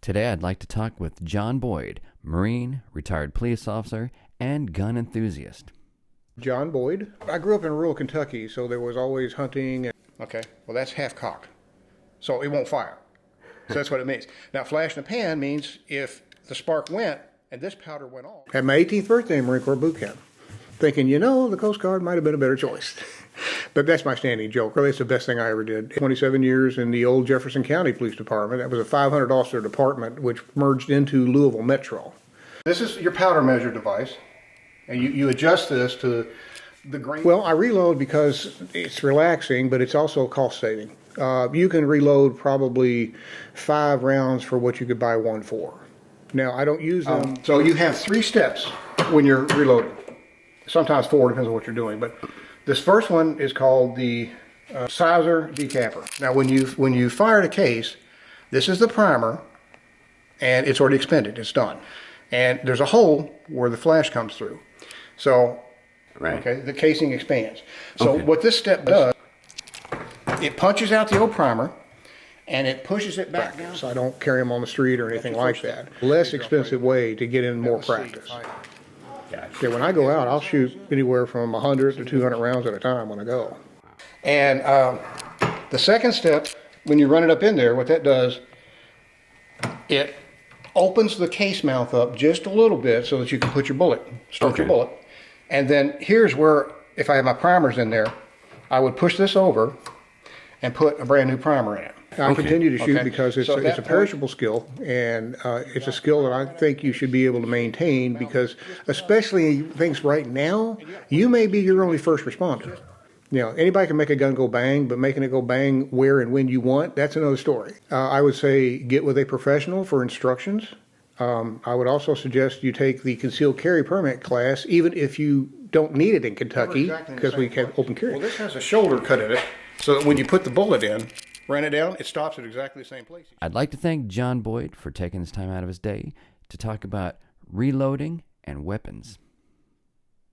Today I'd like to talk with John Boyd, Marine, retired police officer, and gun enthusiast. John Boyd. I grew up in rural Kentucky, so there was always hunting. Okay, well that's half cocked, so it won't fire. So that's what it means. Now flash in the pan means if the spark went and this powder went off. Had my 18th birthday in Marine Corps boot camp, thinking, the Coast Guard might have been a better choice. But that's my standing joke. Really, it's the best thing I ever did. 27 years in the old Jefferson County Police Department. That was a 500 officer department which merged into Louisville Metro. This is your powder measure device, and you adjust this to the grain. Well, I reload because it's relaxing, but it's also cost saving. You can reload probably 5 rounds for what you could buy one for. Now, I don't use them. So you have 3 steps when you're reloading. Sometimes 4, depends on what you're doing. But this first one is called the sizer decapper. Now, when you fire the case, this is the primer, and it's already expended. It's done. And there's a hole where the flash comes through. So, okay, the casing expands. So what this step does, it punches out the old primer, and it pushes it back down. So I don't carry them on the street or anything like that. Less expensive way to get in more practice. Okay, when I go out, I'll shoot anywhere from 100 to 200 rounds at a time when I go. And the second step, when you run it up in there, what that does, it opens the case mouth up just a little bit so that you can put your bullet, start your bullet. And then here's where, if I have my primers in there, I would push this over and put a brand new primer in it. I continue to shoot because it's a perishable skill, and it's a skill that I think you should be able to maintain because, especially things right now, you may be your only first responder. Anybody can make a gun go bang, but making it go bang where and when you want, that's another story. I would say get with a professional for instructions. I would also suggest you take the concealed carry permit class, even if you don't need it in Kentucky, because we have open carry. Well, this has a shoulder cut in it, so that when you put the bullet in, run it down, it stops at exactly the same place. I'd like to thank John Boyd for taking this time out of his day to talk about reloading and weapons.